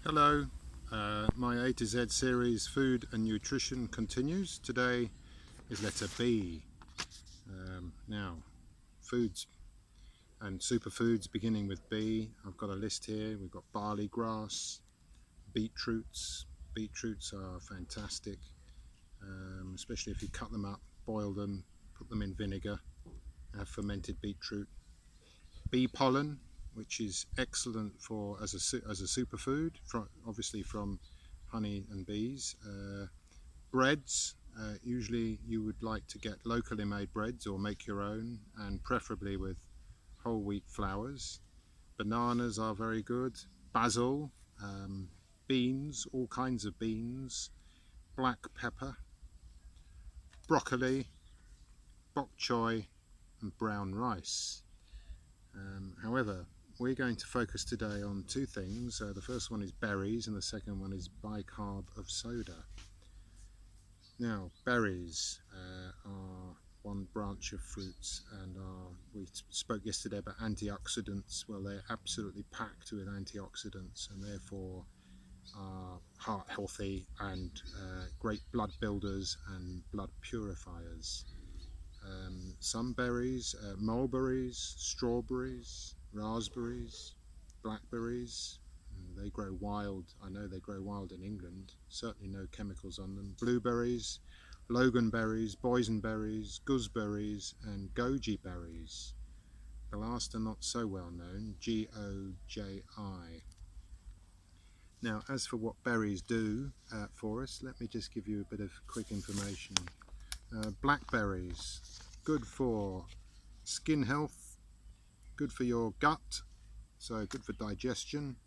Hello, my A to Z series Food and Nutrition continues. Today is letter B. Now, foods and superfoods beginning with B. I've got a list here. We've got barley grass, beetroots. Beetroots are fantastic, especially if you cut them up, boil them, put them in vinegar, have fermented beetroot. Bee pollen, which is excellent for as a superfood, obviously from honey and bees. Breads, usually you would like to get locally made breads or make your own, and preferably with whole wheat flours. Bananas are very good. Basil, um, beans, all kinds of beans, black pepper, broccoli, bok choy, and brown rice. However, we're going to focus today on two things. The first one is berries, and the second one is bicarb of soda. Now, berries are one branch of fruits, and we spoke yesterday about antioxidants. Well, they're absolutely packed with antioxidants, and therefore are heart healthy and great blood builders and blood purifiers. Some berries, mulberries, strawberries, raspberries, blackberries. They grow wild. I know they grow wild in England. Certainly no chemicals on them. Blueberries, loganberries, boysenberries, gooseberries, and goji berries. The last are not so well known. Goji. Now, as for what berries do for us, let me just give you a bit of quick information. Blackberries, good for skin health, good for your gut, so good for digestion,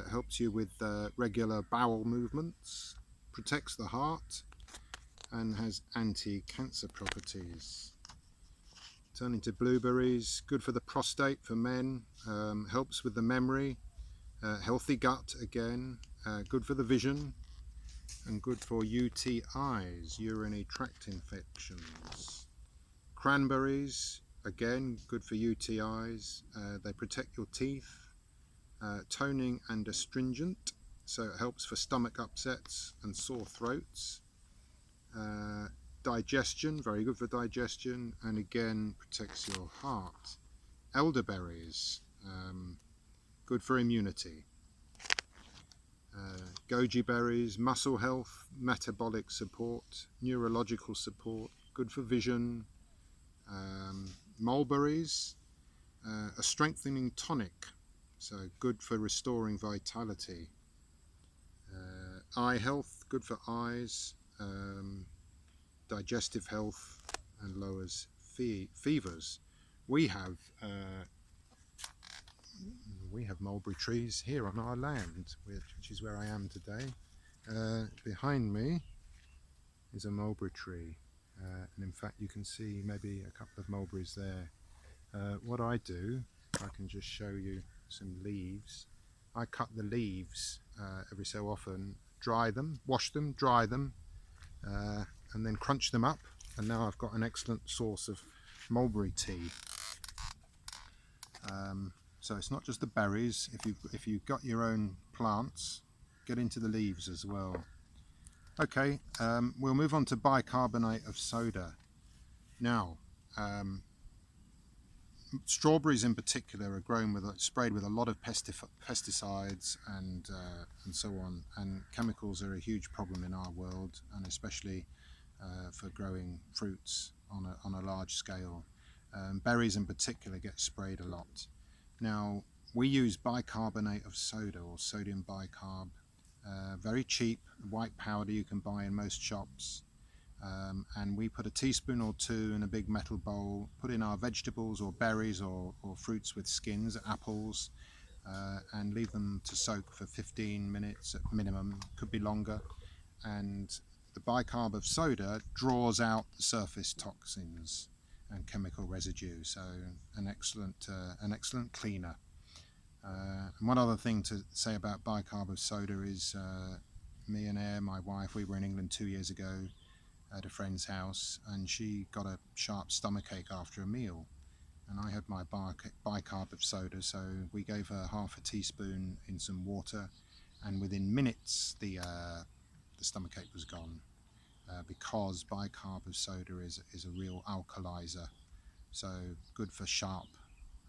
helps you with regular bowel movements, protects the heart, and has anti-cancer properties. Turning to blueberries, good for the prostate for men, helps with the memory, healthy gut again, good for the vision, and good for UTIs, urinary tract infections. Cranberries, again, good for UTIs. They protect your teeth, toning and astringent, so it helps for stomach upsets and sore throats. Digestion, very good for digestion, and again protects your heart. Elderberries, good for immunity. Goji berries, muscle health, metabolic support, neurological support, good for vision. Mulberries, a strengthening tonic, so good for restoring vitality. Eye health, good for eyes, digestive health, and lowers fevers. We have uh, we have mulberry trees here on our land, which is where I am today. Behind me is a mulberry tree, and in fact you can see maybe a couple of mulberries there. What I do, I can just show you some leaves. I cut the leaves every so often, dry them, wash them, dry them, and then crunch them up. And now I've got an excellent source of mulberry tea. So it's not just the berries. If you've got your own plants, get into the leaves as well. Okay, we'll move on to bicarbonate of soda. Now, strawberries in particular are grown sprayed with a lot of pesticides and so on, and chemicals are a huge problem in our world, and especially for growing fruits on a large scale. Berries in particular get sprayed a lot. Now, we use bicarbonate of soda, or sodium bicarb, very cheap white powder you can buy in most shops. And we put a teaspoon or two in a big metal bowl, put in our vegetables or berries or fruits with skins, apples, and leave them to soak for 15 minutes at minimum, could be longer. And the bicarb of soda draws out the surface toxins and chemical residue, so an excellent cleaner. And one other thing to say about bicarb of soda is me and Air, my wife, we were in England 2 years ago at a friend's house, and she got a sharp stomachache after a meal, and I had my bicarb of soda, so we gave her half a teaspoon in some water, and within minutes the stomachache was gone, because bicarb of soda is a real alkalizer, so good for sharp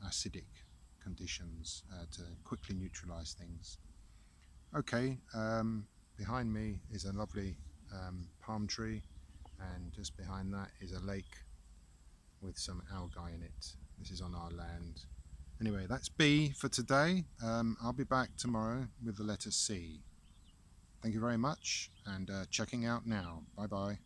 acidic conditions, to quickly neutralize things. Okay, behind me is a lovely palm tree, and just behind that is a lake with some algae in it. This is on our land. Anyway, that's B for today. I'll be back tomorrow with the letter C. Thank you very much, and checking out now. Bye bye.